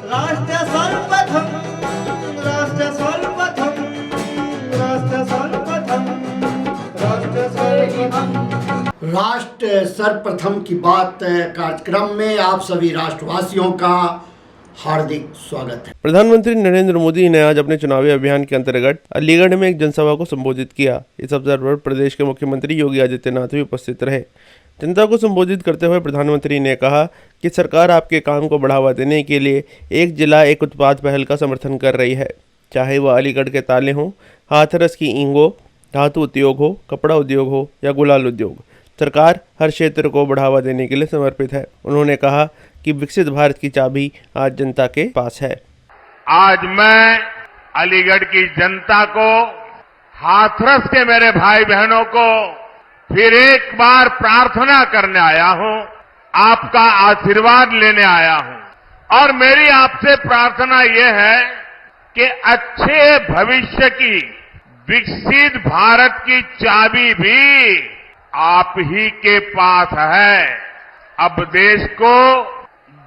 राष्ट्र सर्वप्रथम, राष्ट्र सर्वप्रथम, राष्ट्र सर्वप्रथम, राष्ट्र सर्वप्रथम। राष्ट्र सर्वप्रथम की बात कार्यक्रम में आप सभी राष्ट्रवासियों का हार्दिक स्वागत है। प्रधानमंत्री नरेंद्र मोदी ने आज अपने चुनावी अभियान के अंतर्गत अलीगढ़ में एक जनसभा को संबोधित किया। इस अवसर पर प्रदेश के मुख्यमंत्री योगी आदित्यनाथ भी उपस्थित रहे। जनता को संबोधित करते हुए प्रधानमंत्री ने कहा कि सरकार आपके काम को बढ़ावा देने के लिए एक जिला एक उत्पाद पहल का समर्थन कर रही है, चाहे वह अलीगढ़ के ताले हों, हाथरस की ईंट हो, धातु उद्योग हो, कपड़ा उद्योग हो या गुलाल उद्योग। सरकार हर क्षेत्र को बढ़ावा देने के लिए समर्पित है। उन्होंने कहा कि विकसित भारत की चाबी आज जनता के पास है। आज मैं अलीगढ़ की जनता को, हाथरस के मेरे भाई बहनों को फिर एक बार प्रार्थना करने आया हूं, आपका आशीर्वाद लेने आया हूं। और मेरी आपसे प्रार्थना यह है कि अच्छे भविष्य की, विकसित भारत की चाबी भी आप ही के पास है। अब देश को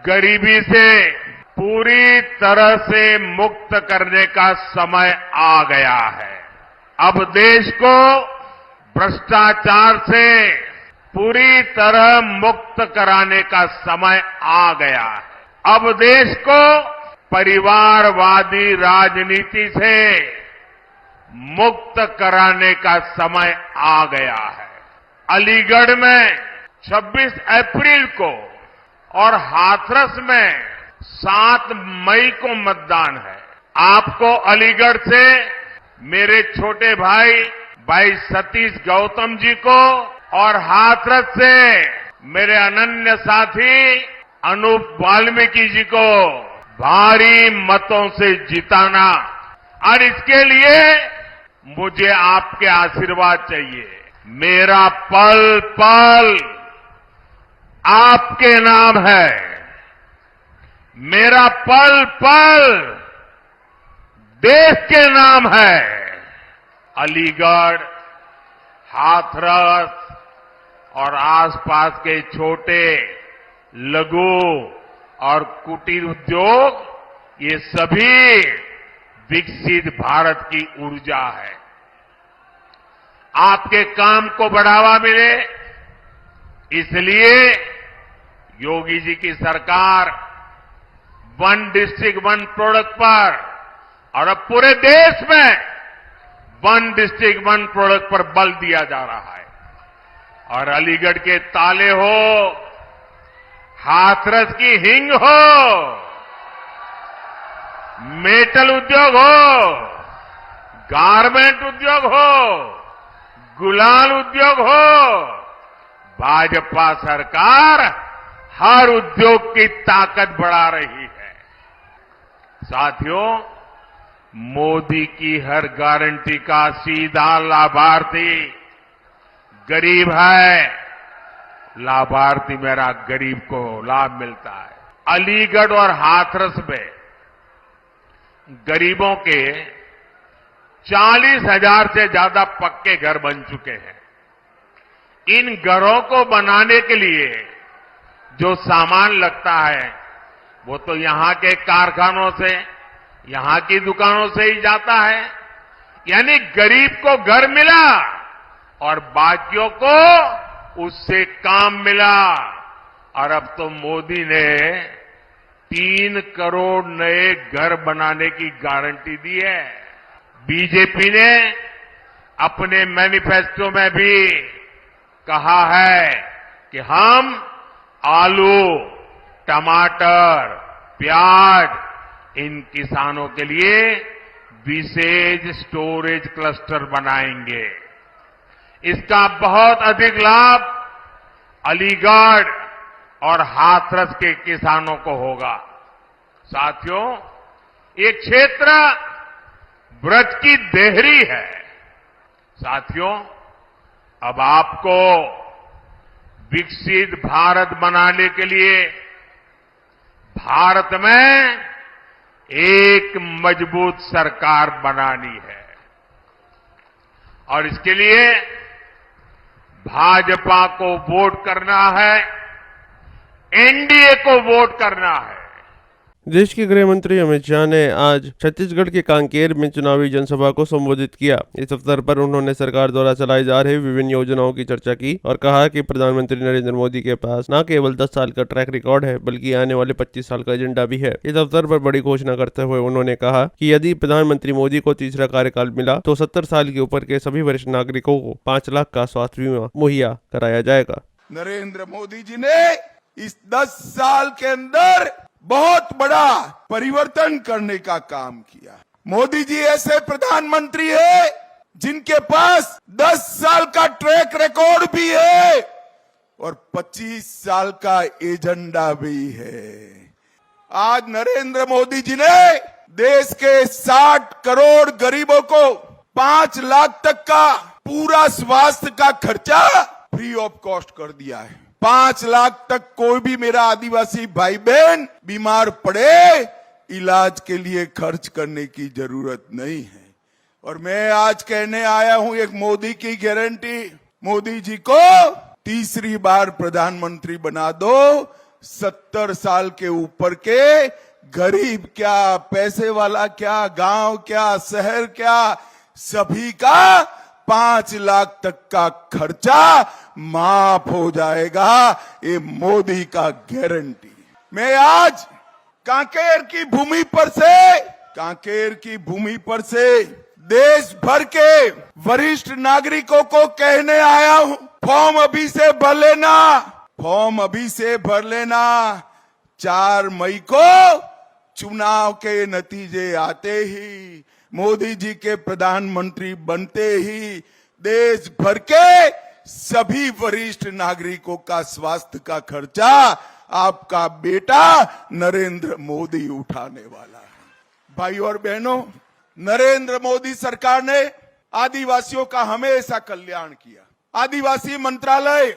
गरीबी से पूरी तरह से मुक्त करने का समय आ गया है। अब देश को भ्रष्टाचार से पूरी तरह मुक्त कराने का समय आ गया है। अब देश को परिवारवादी राजनीति से मुक्त कराने का समय आ गया है। अलीगढ़ में 26 अप्रैल को और हाथरस में 7 मई को मतदान है। आपको अलीगढ़ से मेरे छोटे भाई सतीश गौतम जी को और हाथरस से मेरे अनन्य साथी अनूप वाल्मीकि जी को भारी मतों से जिताना, और इसके लिए मुझे आपके आशीर्वाद चाहिए। मेरा पल पल आपके नाम है। मेरा पल पल देश के नाम है। अलीगढ़, हाथरस और आसपास के छोटे, लघु और कुटीर उद्योग, ये सभी विकसित भारत की ऊर्जा है। आपके काम को बढ़ावा मिले, इसलिए योगी जी की सरकार वन डिस्ट्रिक्ट वन प्रोडक्ट पर और अब पूरे देश में वन डिस्ट्रिक्ट वन प्रोडक्ट पर बल दिया जा रहा है। और अलीगढ़ के ताले हो, हाथरस की हिंग हो, मेटल उद्योग हो, गारमेंट उद्योग हो, गुलाल उद्योग हो, भाजपा सरकार हर उद्योग की ताकत बढ़ा रही है। साथियों, मोदी की हर गारंटी का सीधा लाभार्थी गरीब है। लाभार्थी मेरा गरीब को लाभ मिलता है। अलीगढ़ और हाथरस में गरीबों के 40,000 से ज्यादा पक्के घर बन चुके हैं। इन घरों को बनाने के लिए जो सामान लगता है वो तो यहां के कारखानों से, यहां की दुकानों से ही जाता है। यानी गरीब को घर मिला और बाकियों को उससे काम मिला। और अब तो मोदी ने 3 करोड़ नए घर बनाने की गारंटी दी है। बीजेपी ने अपने मैनिफेस्टो में भी कहा है कि हम आलू, टमाटर, प्याज इन किसानों के लिए विशेष स्टोरेज क्लस्टर बनाएंगे। इसका बहुत अधिक लाभ अलीगढ़ और हाथरस के किसानों को होगा। साथियों, ये क्षेत्र ब्रज की देहरी है। साथियों, अब आपको विकसित भारत बनाने के लिए भारत में एक मजबूत सरकार बनानी है और इसके लिए भाजपा को वोट करना है, एनडीए को वोट करना है। देश के गृह मंत्री अमित शाह ने आज छत्तीसगढ़ के कांकेर में चुनावी जनसभा को संबोधित किया। इस अवसर पर उन्होंने सरकार द्वारा चलाई जा रही विभिन्न योजनाओं की चर्चा की और कहा कि प्रधानमंत्री नरेंद्र मोदी के पास न केवल 10 साल का ट्रैक रिकॉर्ड है बल्कि आने वाले 25 साल का एजेंडा भी है। इस अवसर पर बड़ी घोषणा करते हुए उन्होंने कहा कि यदि प्रधानमंत्री मोदी को तीसरा कार्यकाल मिला तो 70 साल के ऊपर के सभी वरिष्ठ नागरिकों को 5 लाख का स्वास्थ्य बीमा मुहैया कराया जाएगा। नरेंद्र मोदी जी ने इस 10 साल के अंदर बहुत बड़ा परिवर्तन करने का काम किया। मोदी जी ऐसे प्रधानमंत्री है जिनके पास 10 साल का ट्रैक रिकॉर्ड भी है और 25 साल का एजेंडा भी है। आज नरेंद्र मोदी जी ने देश के 60 करोड़ गरीबों को 5 लाख तक का पूरा स्वास्थ्य का खर्चा फ्री ऑफ कॉस्ट कर दिया है। 5 लाख तक कोई भी मेरा आदिवासी भाई बहन बीमार पड़े इलाज के लिए खर्च करने की जरूरत नहीं है। और मैं आज कहने आया हूं एक मोदी की गारंटी, मोदी जी को तीसरी बार प्रधानमंत्री बना दो। 70 साल के ऊपर के गरीब क्या, पैसे वाला क्या, गांव क्या, शहर क्या, सभी का 5 लाख तक का खर्चा माफ हो जाएगा। ये मोदी का गारंटी। मैं आज कांकेर की भूमि पर से देश भर के वरिष्ठ नागरिकों को कहने आया हूं, फॉर्म अभी से भर लेना। 4 मई को चुनाव के नतीजे आते ही, मोदी जी के प्रधानमंत्री बनते ही देश भर के सभी वरिष्ठ नागरिकों का स्वास्थ्य का खर्चा आपका बेटा नरेंद्र मोदी उठाने वाला है। भाई और बहनों, नरेंद्र मोदी सरकार ने आदिवासियों का हमेशा कल्याण किया। आदिवासी मंत्रालय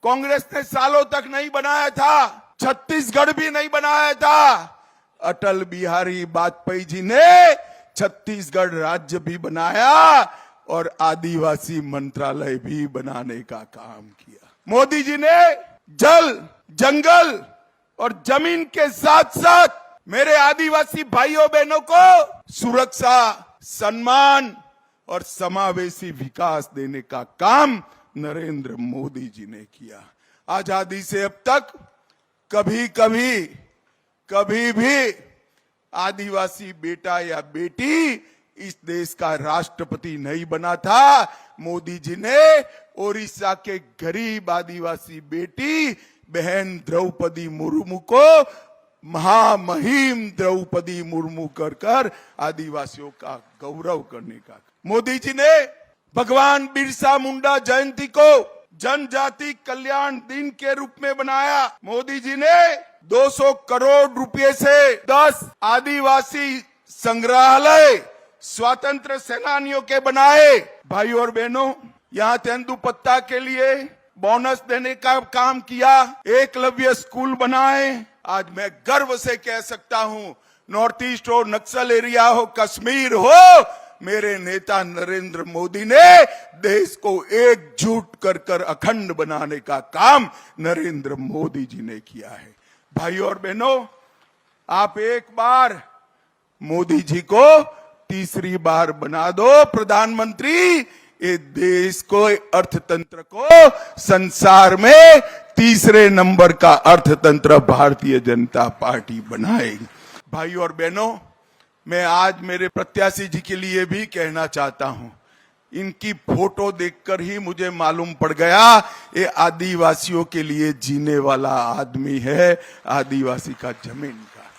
कांग्रेस ने सालों तक नहीं बनाया था, छत्तीसगढ़ भी नहीं बनाया था। अटल बिहारी वाजपेयी जी ने छत्तीसगढ़ राज्य भी बनाया और आदिवासी मंत्रालय भी बनाने का काम किया। मोदी जी ने जल, जंगल और जमीन के साथ साथ मेरे आदिवासी भाइयों बहनों को सुरक्षा, सम्मान और समावेशी विकास देने का काम नरेंद्र मोदी जी ने किया। आजादी से अब तक कभी भी आदिवासी बेटा या बेटी इस देश का राष्ट्रपति नहीं बना था। मोदी जी ने ओडिशा के गरीब आदिवासी बेटी बहन द्रौपदी मुर्मू को महामहिम द्रौपदी मुर्मू कर आदिवासियों का गौरव करने का। मोदी जी ने भगवान बिरसा मुंडा जयंती को जनजाति कल्याण दिन के रूप में बनाया। मोदी जी ने 200 करोड़ रुपए से 10 आदिवासी संग्रहालय स्वतंत्र सेनानियों के बनाए। भाई और बहनों, यहाँ तेंदुपत्ता के लिए बोनस देने का काम किया, एकलव्य स्कूल बनाए। आज मैं गर्व से कह सकता हूँ, नॉर्थ ईस्ट हो, नक्सल एरिया हो, कश्मीर हो, मेरे नेता नरेंद्र मोदी ने देश को एकजुट कर अखंड बनाने का काम नरेंद्र मोदी जी ने किया है। भाई और बहनों, आप एक बार मोदी जी को तीसरी बार बना दो प्रधानमंत्री, ये देश को, अर्थतंत्र को संसार में तीसरे नंबर का अर्थतंत्र भारतीय जनता पार्टी बनाएगी। भाई और बहनों, मैं आज मेरे प्रत्याशी जी के लिए भी कहना चाहता हूं, इनकी फोटो देखकर ही मुझे मालूम पड़ गया ये आदिवासियों के लिए जीने वाला आदमी है, आदिवासी का जमीन का।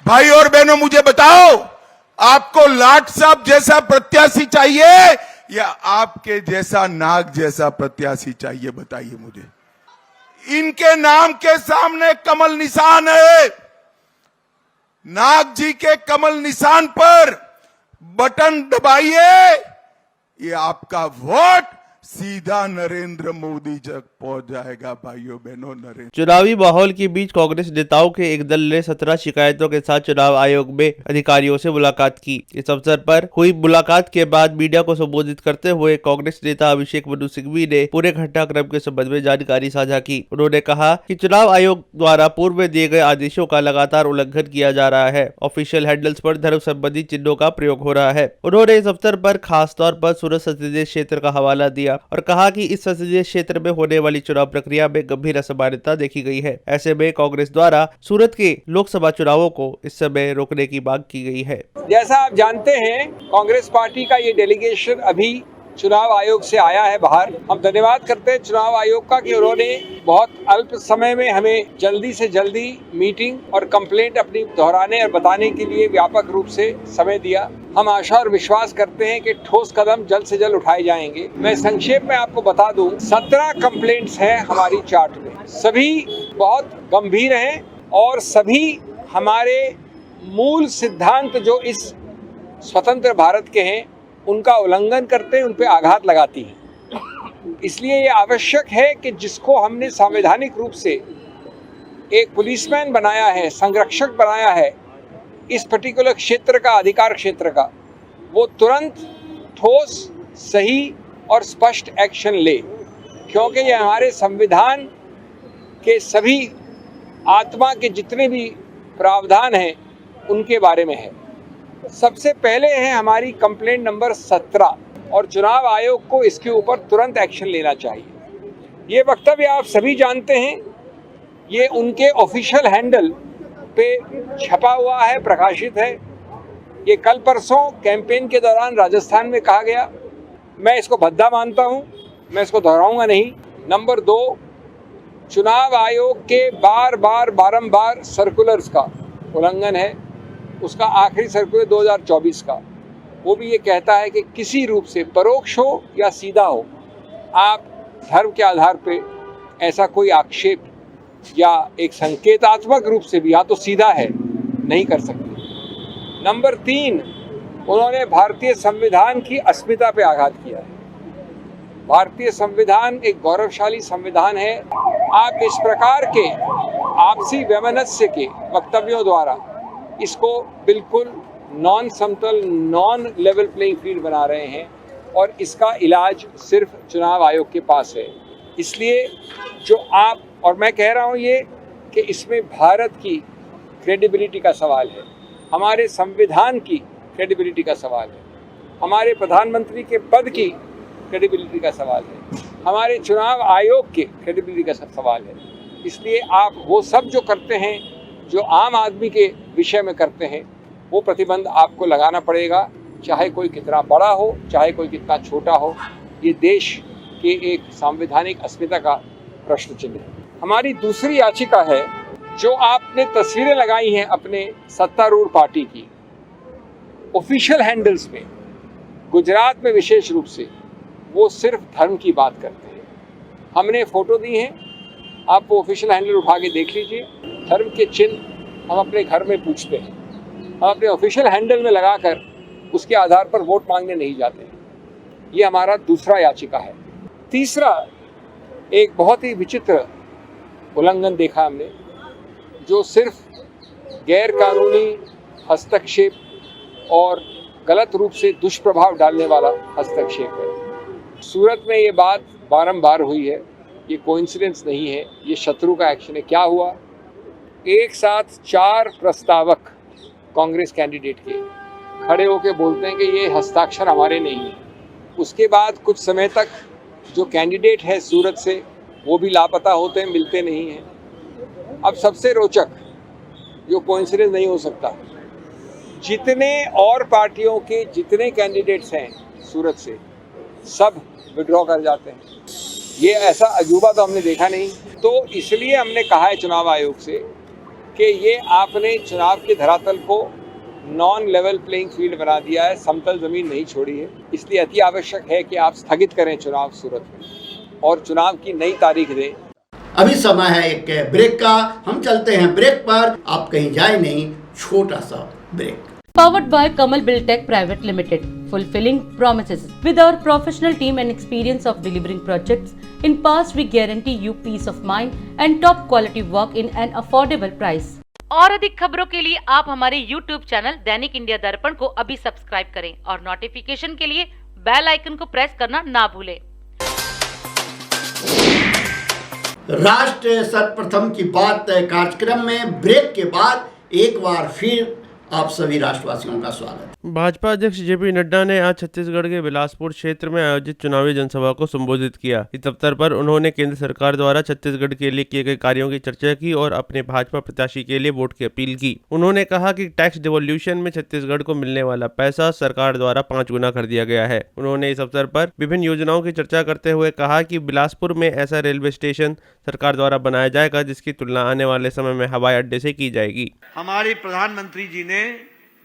भाई और बहनों, मुझे बताओ, आपको लाट साहब जैसा प्रत्याशी चाहिए या आपके जैसा नाग जैसा प्रत्याशी चाहिए? बताइए मुझे। इनके नाम के सामने कमल निशान है। नाग जी के कमल निशान पर बटन दबाइए, ये आपका वोट सीधा नरेंद्र मोदी तक पहुंच जाएगा। भाइयों बहनों, नरेंद्र। चुनावी माहौल के बीच कांग्रेस नेताओं के एक दल ने 17 शिकायतों के साथ चुनाव आयोग में अधिकारियों से मुलाकात की। इस अवसर पर हुई मुलाकात के बाद मीडिया को संबोधित करते हुए कांग्रेस नेता अभिषेक मनु सिंघवी ने पूरे घटनाक्रम के संबंध में जानकारी साझा की। उन्होंने कहा कि चुनाव आयोग द्वारा पूर्व में दिए गए आदेशों का लगातार उल्लंघन किया जा रहा है। ऑफिशियल हैंडल्स पर धर्म संबंधी चिन्हों का प्रयोग हो रहा है। उन्होंने इस अवसर पर खासतौर पर सूरत संसदीय क्षेत्र का हवाला दिया और कहा कि इस संसदीय क्षेत्र में होने वाली चुनाव प्रक्रिया में गंभीर असमानता देखी गई है। ऐसे में कांग्रेस द्वारा सूरत के लोकसभा चुनावों को इस समय रोकने की मांग की गई है। जैसा आप जानते हैं, कांग्रेस पार्टी का ये डेलीगेशन अभी चुनाव आयोग से आया है बाहर। हम धन्यवाद करते हैं चुनाव आयोग का कि उन्होंने बहुत अल्प समय में हमें जल्दी से जल्दी मीटिंग और कंप्लेंट अपनी दोहराने और बताने के लिए व्यापक रूप से समय दिया। हम आशा और विश्वास करते हैं कि ठोस कदम जल्द से जल्द उठाए जाएंगे। मैं संक्षेप में आपको बता दूं, 17 कंप्लेंट्स हैं हमारी चार्ट में। सभी बहुत गंभीर हैं और सभी हमारे मूल सिद्धांत जो इस स्वतंत्र भारत के हैं उनका उल्लंघन करते हैं, उन पे आघात लगाती हैं। इसलिए ये आवश्यक है कि जिसको हमने संवैधानिक रूप से एक पुलिसमैन बनाया है, संरक्षक बनाया है इस पर्टिकुलर क्षेत्र का, अधिकार क्षेत्र का, वो तुरंत ठोस, सही और स्पष्ट एक्शन ले, क्योंकि ये हमारे संविधान के सभी आत्मा के जितने भी प्रावधान हैं उनके बारे में है। सबसे पहले है हमारी कंप्लेंट नंबर 17 और चुनाव आयोग को इसके ऊपर तुरंत एक्शन लेना चाहिए। ये वक्तव्य आप सभी जानते हैं, ये उनके ऑफिशियल हैंडल पे छपा हुआ है, प्रकाशित है। ये कल परसों कैंपेन के दौरान राजस्थान में कहा गया। मैं इसको भद्दा मानता हूँ, मैं इसको दोहराऊंगा नहीं। नंबर 2, चुनाव आयोग के बारंबार सर्कुलर्स का उल्लंघन है। उसका आखिरी सर्कुलर 2024 का, वो भी ये कहता है कि किसी रूप से परोक्ष हो या सीधा हो, आप धर्म के आधार पे ऐसा कोई आक्षेप या एक संकेतात्मक रूप से भी, या तो सीधा है, नहीं कर सकते। नंबर 3, उन्होंने भारतीय संविधान की अस्मिता पे आघात किया है। भारतीय संविधान एक गौरवशाली संविधान है। आप इस प्रकार के आपसी वैमनस्य के वक्तव्यों द्वारा इसको बिल्कुल नॉन समतल, नॉन लेवल प्लेइंग फील्ड बना रहे हैं और इसका इलाज सिर्फ चुनाव आयोग के पास है। इसलिए जो आप और मैं कह रहा हूँ ये कि इसमें भारत की क्रेडिबिलिटी का सवाल है, हमारे संविधान की क्रेडिबिलिटी का सवाल है, हमारे प्रधानमंत्री के पद की क्रेडिबिलिटी का सवाल है, हमारे चुनाव आयोग के क्रेडिबिलिटी का सवाल है। इसलिए आप वो सब जो करते हैं, जो आम आदमी के विषय में करते हैं, वो प्रतिबंध आपको लगाना पड़ेगा, चाहे कोई कितना बड़ा हो, चाहे कोई कितना छोटा हो। ये देश के एक संवैधानिक अस्मिता का प्रश्न चिन्ह है। हमारी दूसरी याचिका है, जो आपने तस्वीरें लगाई हैं अपने सत्तारूढ़ पार्टी की ऑफिशियल हैंडल्स में, गुजरात में विशेष रूप से, वो सिर्फ धर्म की बात करते हैं। हमने फोटो दी हैं, आप वो ऑफिशियल हैंडल उठा के देख लीजिए। धर्म के चिन्ह हम अपने घर में पूछते हैं, हम अपने ऑफिशियल हैंडल में लगाकर उसके आधार पर वोट मांगने नहीं जाते हैं। ये हमारा दूसरा याचिका है। तीसरा, एक बहुत ही विचित्र उल्लंघन देखा हमने, जो सिर्फ गैर कानूनी हस्तक्षेप और गलत रूप से दुष्प्रभाव डालने वाला हस्तक्षेप है। सूरत में ये बात बारंबार हुई है, ये कोइंसिडेंस नहीं है, ये शत्रु का एक्शन है। क्या हुआ, एक साथ 4 प्रस्तावक कांग्रेस कैंडिडेट के खड़े होकर बोलते हैं कि ये हस्ताक्षर हमारे नहीं है। उसके बाद कुछ समय तक जो कैंडिडेट है सूरत से, वो भी लापता होते हैं, मिलते नहीं हैं। अब सबसे रोचक, जो कोइंसिडेंस नहीं हो सकता, जितने और पार्टियों के जितने कैंडिडेट्स हैं सूरत से, सब विड्रॉ कर जाते हैं। ये ऐसा अजूबा तो हमने देखा नहीं। तो इसलिए हमने कहा है चुनाव आयोग से कि ये आपने चुनाव के धरातल को नॉन लेवल प्लेइंग फील्ड बना दिया है, समतल जमीन नहीं छोड़ी है। इसलिए अति आवश्यक है कि आप स्थगित करें चुनाव सूरत में और चुनाव की नई तारीख दें। अभी समय है एक ब्रेक का, हम चलते हैं ब्रेक पर। आप कहीं जाए नहीं, छोटा सा break. Powered by Kamal Buildtech Private Limited, fulfilling promises. With our professional team and experience of delivering projects in past, we guarantee you peace of mind and top quality work in an affordable price. और अधिक खबरों के लिए आप हमारे YouTube channel दैनिक India दर्पण को अभी सब्सक्राइब करें और नोटिफिकेशन के लिए बेल आइकन को प्रेस करना ना भूलें। राष्ट्र सर्वप्रथम की बात कार्यक्रम में ब्रेक के बाद एक बार फिर आप सभी राष्ट्रवासियों का स्वागत। भाजपा अध्यक्ष जेपी नड्डा ने आज छत्तीसगढ़ के बिलासपुर क्षेत्र में आयोजित चुनावी जनसभा को संबोधित किया। इस अवसर पर उन्होंने केंद्र सरकार द्वारा छत्तीसगढ़ के लिए किए गए कार्यों की चर्चा की और अपने भाजपा प्रत्याशी के लिए वोट की अपील की। उन्होंने कहा कि टैक्स डिवोल्यूशन में छत्तीसगढ़ को मिलने वाला पैसा सरकार द्वारा 5 गुना कर दिया गया है। उन्होंने इस अवसर पर विभिन्न योजनाओं की चर्चा करते हुए कहा कि बिलासपुर में ऐसा रेलवे स्टेशन सरकार द्वारा बनाया जाएगा जिसकी तुलना आने वाले समय में हवाई अड्डे से की जाएगी। हमारे प्रधानमंत्री जी ने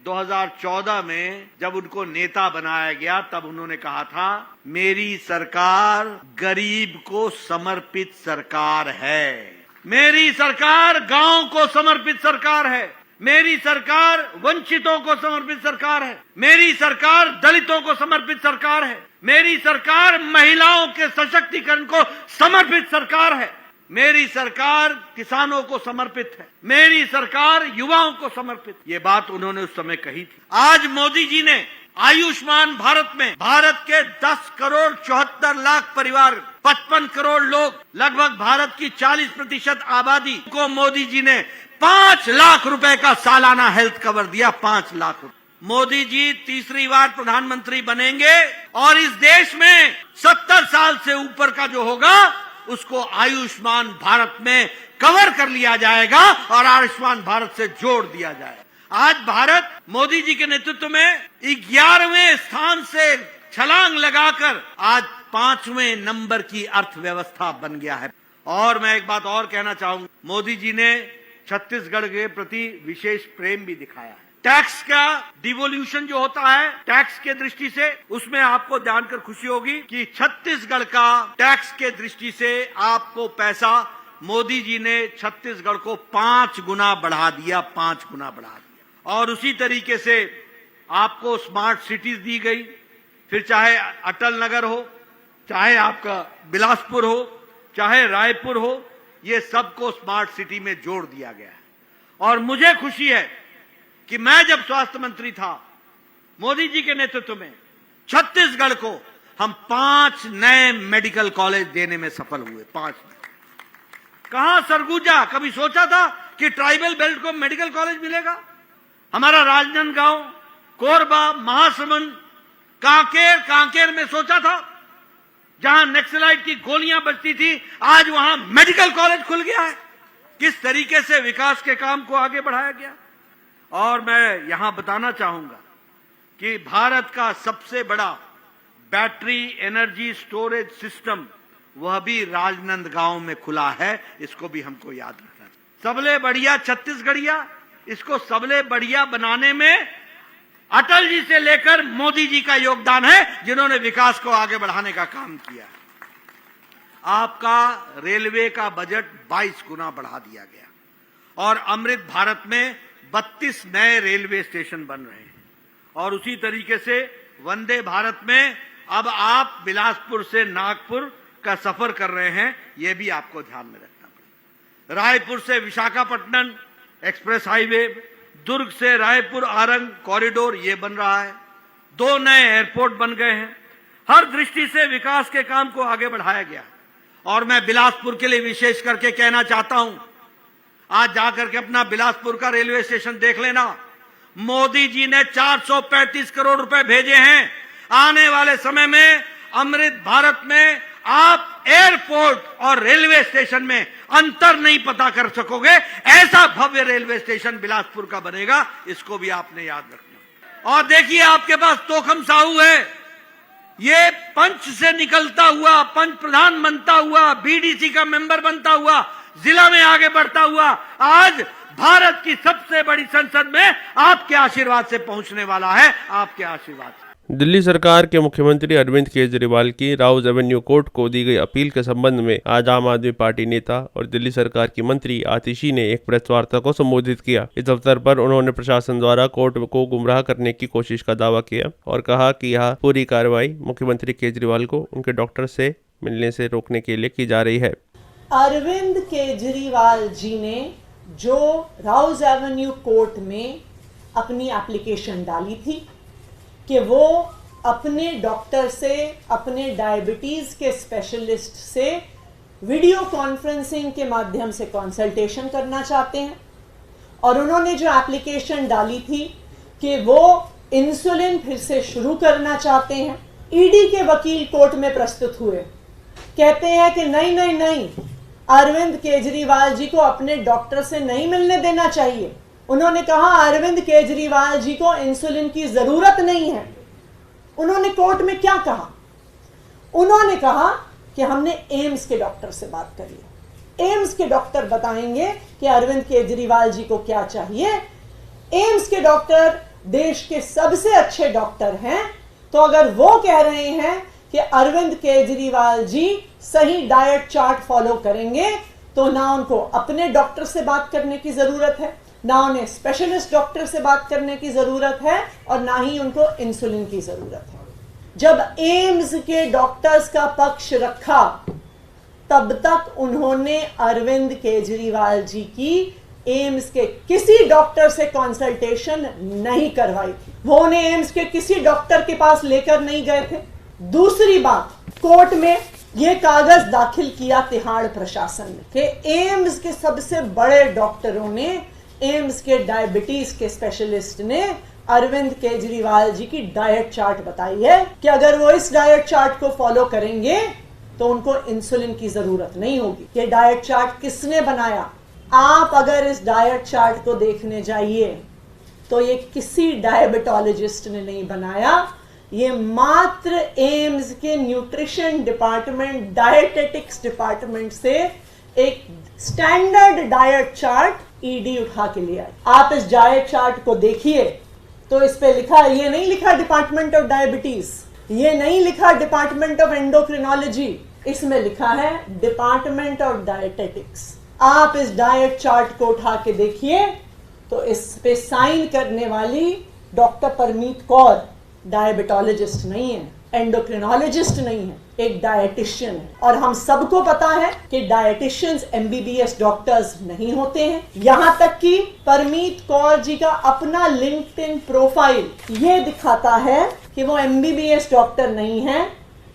2014 में जब उनको नेता बनाया गया तब उन्होंने कहा था, मेरी सरकार गरीब को समर्पित सरकार है, मेरी सरकार गांव को समर्पित सरकार है, मेरी सरकार वंचितों को समर्पित सरकार है, मेरी सरकार दलितों को समर्पित सरकार है, मेरी सरकार महिलाओं के सशक्तिकरण को समर्पित सरकार है, मेरी सरकार किसानों को समर्पित है, मेरी सरकार युवाओं को समर्पित। ये बात उन्होंने उस समय कही थी। आज मोदी जी ने आयुष्मान भारत में भारत के 10 करोड़ 74 लाख परिवार, 55 करोड़ लोग, लगभग भारत की 40% आबादी को मोदी जी ने 5 लाख रुपए का सालाना हेल्थ कवर दिया। 5 लाख रुपए। मोदी जी तीसरी बार प्रधानमंत्री बनेंगे और इस देश में 70 साल से ऊपर का जो होगा उसको आयुष्मान भारत में कवर कर लिया जाएगा और आयुष्मान भारत से जोड़ दिया जाएगा। आज भारत मोदी जी के नेतृत्व में 11वें स्थान से छलांग लगाकर आज 5वें नंबर की अर्थव्यवस्था बन गया है। और मैं एक बात और कहना चाहूंगा, मोदी जी ने छत्तीसगढ़ के प्रति विशेष प्रेम भी दिखाया है। टैक्स का डिवोल्यूशन जो होता है टैक्स के दृष्टि से, उसमें आपको जानकर खुशी होगी कि छत्तीसगढ़ का टैक्स के दृष्टि से आपको पैसा मोदी जी ने छत्तीसगढ़ को 5 गुना बढ़ा दिया, 5 गुना बढ़ा दिया। और उसी तरीके से आपको स्मार्ट सिटीज दी गई, फिर चाहे अटल नगर हो, चाहे आपका बिलासपुर हो, चाहे रायपुर हो, ये सबको स्मार्ट सिटी में जोड़ दिया गया है। और मुझे खुशी है कि मैं जब स्वास्थ्य मंत्री था, मोदी जी के नेतृत्व में छत्तीसगढ़ को हम 5 नए मेडिकल कॉलेज देने में सफल हुए। 5। कहां सरगुजा कभी सोचा था कि ट्राइबल बेल्ट को मेडिकल कॉलेज मिलेगा? हमारा राजनांदगांव, कोरबा, महासमुंद, कांकेर में सोचा था? जहां नक्सलाइट की गोलियां बजती थी, आज वहां मेडिकल कॉलेज खुल गया है। किस तरीके से विकास के काम को आगे बढ़ाया गया। और मैं यहां बताना चाहूंगा कि भारत का सबसे बड़ा बैटरी एनर्जी स्टोरेज सिस्टम वह भी राजनांदगांव में खुला है। इसको भी हमको याद रखना चाहिए। सबले बढ़िया छत्तीसगढ़िया, इसको सबले बढ़िया बनाने में अटल जी से लेकर मोदी जी का योगदान है, जिन्होंने विकास को आगे बढ़ाने का काम किया। आपका रेलवे का बजट 22 गुना बढ़ा दिया गया और अमृत भारत में 32 नए रेलवे स्टेशन बन रहे हैं। और उसी तरीके से वंदे भारत में अब आप बिलासपुर से नागपुर का सफर कर रहे हैं, यह भी आपको ध्यान में रखना पड़ेगा। रायपुर से विशाखापट्टनम एक्सप्रेस हाईवे, दुर्ग से रायपुर आरंग कॉरिडोर ये बन रहा है। 2 नए एयरपोर्ट बन गए हैं। हर दृष्टि से विकास के काम को आगे बढ़ाया गया। और मैं बिलासपुर के लिए विशेष करके कहना चाहता हूं, आज जाकर के अपना बिलासपुर का रेलवे स्टेशन देख लेना। मोदी जी ने 435 करोड़ रुपए भेजे हैं। आने वाले समय में अमृत भारत में आप एयरपोर्ट और रेलवे स्टेशन में अंतर नहीं पता कर सकोगे। ऐसा भव्य रेलवे स्टेशन बिलासपुर का बनेगा, इसको भी आपने याद रखना। और देखिए, आपके पास तोखम साहू है, ये पंच से निकलता हुआ, पंच प्रधान बनता हुआ, बीडीसी का मेंबर बनता हुआ, जिला में आगे बढ़ता हुआ, आज भारत की सबसे बड़ी संसद में आपके आशीर्वाद से पहुंचने वाला है। आपके आशीर्वाद से। दिल्ली सरकार के मुख्यमंत्री अरविंद केजरीवाल की राउज एवेन्यू कोर्ट को दी गई अपील के संबंध में आज आम आदमी पार्टी नेता और दिल्ली सरकार की मंत्री आतिशी ने एक प्रेस वार्ता को संबोधित किया। इस अवसर पर उन्होंने प्रशासन द्वारा कोर्ट को गुमराह करने की कोशिश का दावा किया और कहा कि यह पूरी कार्रवाई मुख्यमंत्री केजरीवाल को उनके डॉक्टर से मिलने से रोकने के लिए की जा रही है। अरविंद केजरीवाल जी ने जो राउज एवेन्यू कोर्ट में अपनी एप्लीकेशन डाली थी कि वो अपने डॉक्टर से, अपने डायबिटीज के स्पेशलिस्ट से वीडियो कॉन्फ्रेंसिंग के माध्यम से कंसल्टेशन करना चाहते हैं, और उन्होंने जो एप्लीकेशन डाली थी कि वो इंसुलिन फिर से शुरू करना चाहते हैं। ईडी के वकील कोर्ट में प्रस्तुत हुए, कहते हैं कि नहीं, अरविंद केजरीवाल जी को अपने डॉक्टर से नहीं मिलने देना चाहिए। उन्होंने कहा अरविंद केजरीवाल जी को इंसुलिन की जरूरत नहीं है। उन्होंने कोर्ट में क्या कहा? उन्होंने कहा कि हमने एम्स के डॉक्टर से बात करी। एम्स के डॉक्टर बताएंगे कि अरविंद केजरीवाल जी को क्या चाहिए। एम्स के डॉक्टर देश के सबसे अच्छे डॉक्टर हैं, तो अगर वो कह रहे हैं कि अरविंद केजरीवाल जी सही डाइट चार्ट फॉलो करेंगे, तो ना उनको अपने डॉक्टर से बात करने की जरूरत है, ना उन्हें स्पेशलिस्ट डॉक्टर से बात करने की जरूरत है, और ना ही उनको इंसुलिन की जरूरत है। जब एम्स के डॉक्टर्स का पक्ष रखा, तब तक उन्होंने अरविंद केजरीवाल जी की एम्स के किसी डॉक्टर से कंसल्टेशन नहीं करवाई थी। वो उन्हें एम्स के किसी डॉक्टर के पास लेकर नहीं गए थे। दूसरी बात, कोर्ट में यह कागज दाखिल किया तिहाड़ प्रशासन ने कि एम्स के सबसे बड़े डॉक्टरों ने, एम्स के डायबिटीज के स्पेशलिस्ट ने अरविंद केजरीवाल जी की डाइट चार्ट बताई है कि अगर वो इस डाइट चार्ट को फॉलो करेंगे तो उनको इंसुलिन की जरूरत नहीं होगी। ये डाइट चार्ट किसने बनाया? आप अगर इस डाइट चार्ट को देखने जाइए तो ये किसी डायबिटोलॉजिस्ट ने नहीं बनाया, ये मात्र एम्स के न्यूट्रिशन डिपार्टमेंट, डायटेटिक्स डिपार्टमेंट से एक स्टैंडर्ड डाइट चार्ट ईडी उठा के ले आई। आप इस डाइट चार्ट को देखिए तो इस पे लिखा, ये नहीं लिखा डिपार्टमेंट ऑफ डायबिटीज, ये नहीं लिखा डिपार्टमेंट ऑफ एंडोक्रिनोलॉजी, इसमें लिखा है डिपार्टमेंट ऑफ डायटेटिक्स। आप इस डाइट चार्ट को उठा के देखिए तो इस पे साइन करने वाली डॉक्टर परमीत कौर डायबिटोलॉजिस्ट नहीं है, एंडोक्रिनोलॉजिस्ट नहीं है, एक डायटिशियन है। और हम सबको पता है कि डायटिशियंस एमबीबीएस डॉक्टर्स नहीं होते हैं। यहां तक कि परमीत कौर जी का अपना लिंक्डइन प्रोफाइल ये दिखाता है कि वो एमबीबीएस डॉक्टर नहीं है,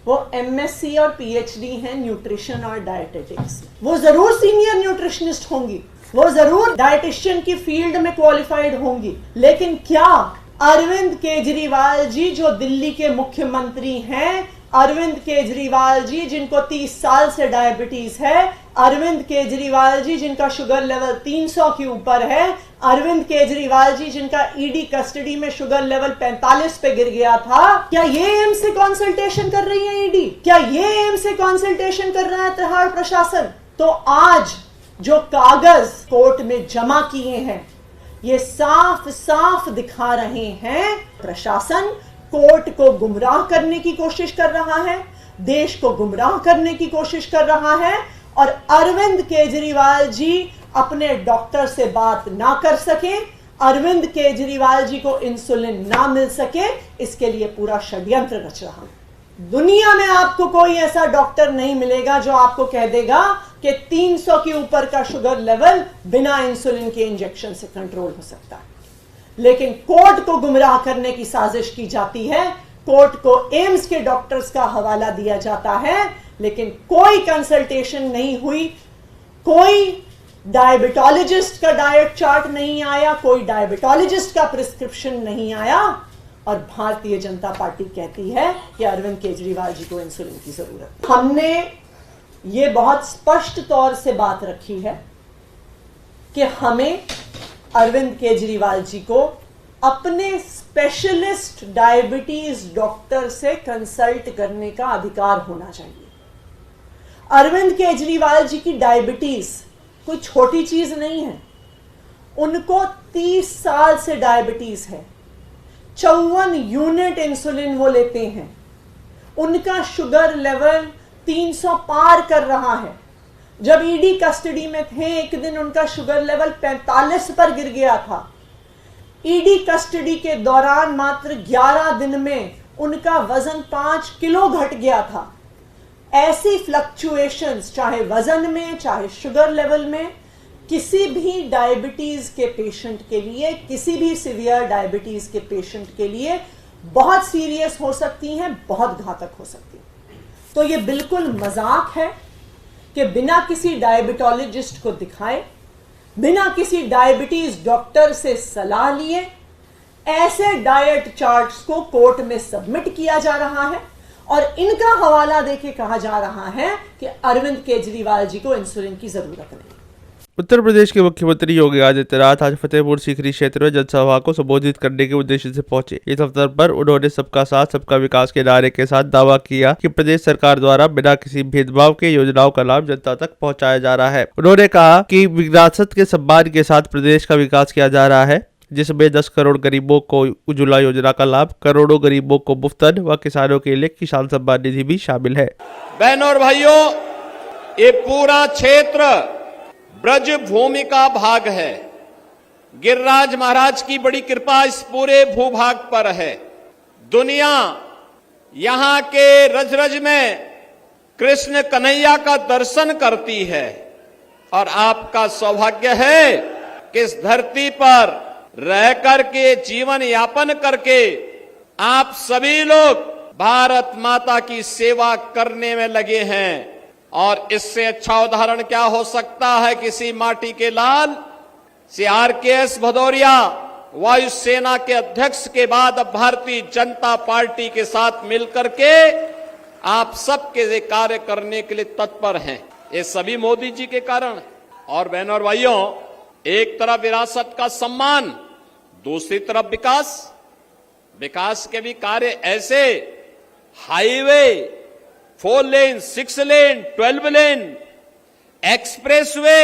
वो एमएससी और पीएचडी है न्यूट्रिशन और डायटेटिक्स। वो जरूर सीनियर न्यूट्रिशनिस्ट होंगी, वो जरूर डायटिशियन की फील्ड में क्वालिफाइड होंगी, लेकिन क्या अरविंद केजरीवाल जी जो दिल्ली के मुख्यमंत्री हैं, अरविंद केजरीवाल जी जिनको 30 साल से डायबिटीज है, अरविंद केजरीवाल जी जिनका शुगर लेवल 300 के ऊपर है, अरविंद केजरीवाल जी जिनका ईडी कस्टडी में शुगर लेवल 45 पे गिर गया था, क्या ये एम्स से कंसल्टेशन कर रही है ईडी? क्या ये एम्स से कंसल्टेशन कर रहा है तिहाड़ प्रशासन? तो आज जो कागज कोर्ट में जमा किए हैं, ये साफ साफ दिखा रहे हैं प्रशासन कोर्ट को गुमराह करने की कोशिश कर रहा है, देश को गुमराह करने की कोशिश कर रहा है, और अरविंद केजरीवाल जी अपने डॉक्टर से बात ना कर सके, अरविंद केजरीवाल जी को इंसुलिन ना मिल सके, इसके लिए पूरा षड्यंत्र रच रहा है। दुनिया में आपको कोई ऐसा डॉक्टर नहीं मिलेगा जो आपको कह देगा कि 300 के ऊपर का शुगर लेवल बिना इंसुलिन के इंजेक्शन से कंट्रोल हो सकता है। लेकिन कोर्ट को गुमराह करने की साजिश की जाती है, कोर्ट को एम्स के डॉक्टर्स का हवाला दिया जाता है, लेकिन कोई कंसल्टेशन नहीं हुई, कोई डायबिटोलॉजिस्ट का डाइट चार्ट नहीं आया, कोई डायबिटोलॉजिस्ट का प्रिस्क्रिप्शन नहीं आया, और भारतीय जनता पार्टी कहती है कि अरविंद केजरीवाल जी को इंसुलिन की जरूरत है। हमने ये बहुत स्पष्ट तौर से बात रखी है कि हमें अरविंद केजरीवाल जी को अपने स्पेशलिस्ट डायबिटीज डॉक्टर से कंसल्ट करने का अधिकार होना चाहिए। अरविंद केजरीवाल जी की डायबिटीज कोई छोटी चीज नहीं है, उनको 30 साल से डायबिटीज है। 54 यूनिट इंसुलिन वो लेते हैं। उनका शुगर लेवल 300 पार कर रहा है। जब ईडी कस्टडी में थे, एक दिन उनका शुगर लेवल 45 पर गिर गया था। ईडी कस्टडी के दौरान मात्र 11 दिन में उनका वजन 5 किलो घट गया था। ऐसी फ्लक्चुएशंस चाहे वजन में, चाहे शुगर लेवल में, किसी भी डायबिटीज के पेशेंट के लिए, किसी भी सीवियर डायबिटीज के पेशेंट के लिए बहुत सीरियस हो सकती हैं, बहुत घातक हो सकती हैं। तो ये बिल्कुल मजाक है कि बिना किसी डायबिटोलॉजिस्ट को दिखाए, बिना किसी डायबिटीज डॉक्टर से सलाह लिए ऐसे डाइट चार्ट्स को कोर्ट में सबमिट किया जा रहा है और इनका हवाला देके कहा जा रहा है कि अरविंद केजरीवाल जी को इंसुलिन की जरूरत नहीं। उत्तर प्रदेश के मुख्यमंत्री योगी आदित्यनाथ आज फतेहपुर सीकरी क्षेत्र में जनसभा को संबोधित करने के उद्देश्य से पहुंचे। इस अवसर पर उन्होंने सबका साथ सबका विकास के नारे के साथ दावा किया कि प्रदेश सरकार द्वारा बिना किसी भेदभाव के योजनाओं का लाभ जनता तक पहुंचाया जा रहा है। उन्होंने कहा कि विरासत के सम्मान के साथ प्रदेश का विकास किया जा रहा है, जिसमें 10 करोड़ गरीबों को उज्ज्वला योजना का लाभ, करोड़ों गरीबों को मुफ्त अन्न व किसानों के लिए किसान सम्मान निधि भी शामिल है। बहनों और भाइयों, ये पूरा क्षेत्र ब्रज भूमि का भाग है। गिरिराज महाराज की बड़ी कृपा इस पूरे भूभाग पर है। दुनिया यहां के रज रज में कृष्ण कन्हैया का दर्शन करती है और आपका सौभाग्य है कि इस धरती पर रह करके, जीवन यापन करके आप सभी लोग भारत माता की सेवा करने में लगे हैं। और इससे अच्छा उदाहरण क्या हो सकता है किसी माटी के लाल। CRKS भदौरिया वायुसेना के अध्यक्ष के बाद अब भारतीय जनता पार्टी के साथ मिलकर के आप सबके कार्य करने के लिए तत्पर हैं। ये सभी मोदी जी के कारण। और बहनों और भाइयों, एक तरफ विरासत का सम्मान, दूसरी तरफ विकास के भी कार्य ऐसे हाईवे 4 लेन, 6 लेन, 12 लेन, एक्सप्रेसवे,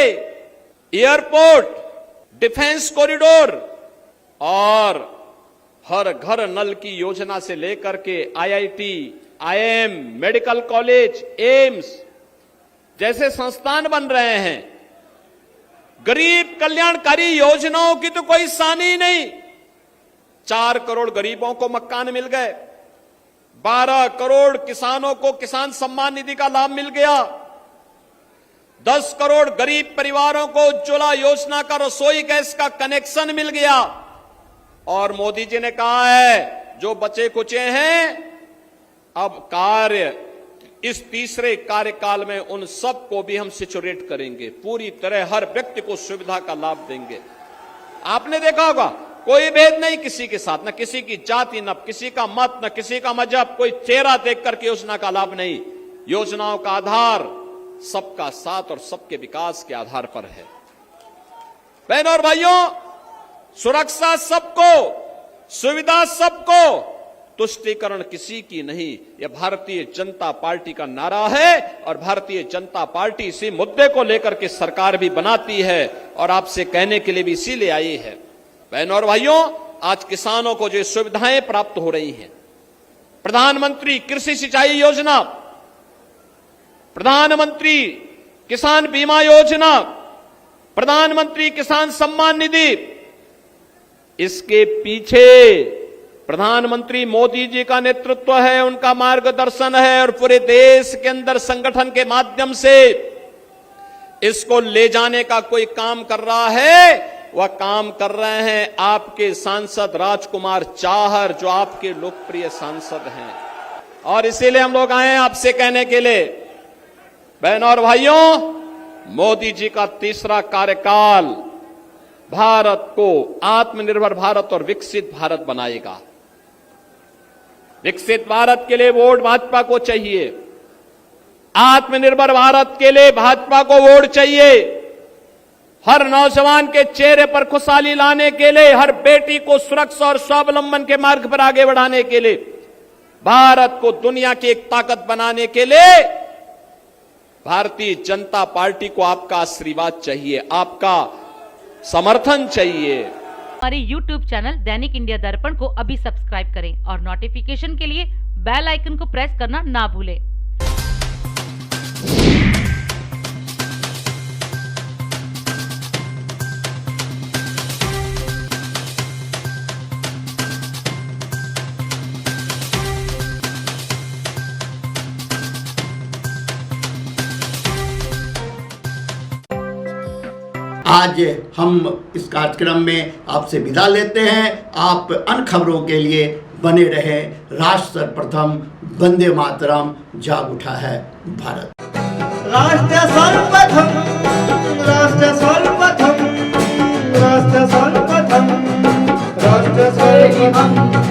एयरपोर्ट, डिफेंस कॉरिडोर और हर घर नल की योजना से लेकर के IIT, IIM, medical college, AIIMS जैसे संस्थान बन रहे हैं। गरीब कल्याणकारी योजनाओं की तो कोई सानी नहीं। 4 करोड़ गरीबों को मकान मिल गए, 12 करोड़ किसानों को किसान सम्मान निधि का लाभ मिल गया, 10 करोड़ गरीब परिवारों को उज्ज्वला योजना का रसोई गैस का कनेक्शन मिल गया। और मोदी जी ने कहा है जो बचे कुचे हैं अब कार्य इस तीसरे कार्यकाल में उन सबको भी हम सिचुरेट करेंगे, पूरी तरह हर व्यक्ति को सुविधा का लाभ देंगे। आपने देखा होगा कोई भेद नहीं किसी के साथ, न किसी की जाति, न किसी का मत, न किसी का मजहब, कोई चेहरा देख करके योजना का लाभ नहीं। योजनाओं का आधार सबका साथ और सबके विकास के आधार पर है। बहनों और भाइयों, सुरक्षा सबको, सुविधा सबको, तुष्टीकरण किसी की नहीं, यह भारतीय जनता पार्टी का नारा है। और भारतीय जनता पार्टी इसी मुद्दे को लेकर के सरकार भी बनाती है और आपसे कहने के लिए भी इसीलिए आई है। बहनों और भाइयों, आज किसानों को जो सुविधाएं प्राप्त हो रही हैं, प्रधानमंत्री कृषि सिंचाई योजना, प्रधानमंत्री किसान बीमा योजना, प्रधानमंत्री किसान सम्मान निधि, इसके पीछे प्रधानमंत्री मोदी जी का नेतृत्व है, उनका मार्गदर्शन है और पूरे देश के अंदर संगठन के माध्यम से इसको ले जाने का कोई काम कर रहा है। वह काम कर रहे हैं आपके सांसद राजकुमार चाहर, जो आपके लोकप्रिय सांसद हैं। और इसीलिए हम लोग आए हैं आपसे कहने के लिए, बहनों और भाइयों, मोदी जी का तीसरा कार्यकाल भारत को आत्मनिर्भर भारत और विकसित भारत बनाएगा। विकसित भारत के लिए वोट भाजपा को चाहिए, आत्मनिर्भर भारत के लिए भाजपा को वोट चाहिए, हर नौजवान के चेहरे पर खुशहाली लाने के लिए, हर बेटी को सुरक्षा और स्वावलंबन के मार्ग पर आगे बढ़ाने के लिए, भारत को दुनिया की एक ताकत बनाने के लिए भारतीय जनता पार्टी को आपका आशीर्वाद चाहिए, आपका समर्थन चाहिए। हमारे YouTube चैनल दैनिक इंडिया दर्पण को अभी सब्सक्राइब करें और नोटिफिकेशन के लिए बेल आइकन को प्रेस करना ना भूलें। आज हम इस कार्यक्रम में आपसे विदा लेते हैं। आप अन्य खबरों के लिए बने रहे। राष्ट्र सर्वप्रथम, वंदे मातरम, जाग उठा है भारत। राष्ट्र सर्वप्रथम, राष्ट्र सर्वप्रथम, राष्ट्र सर्वप्रथम, राष्ट्र सर्वप्रथम।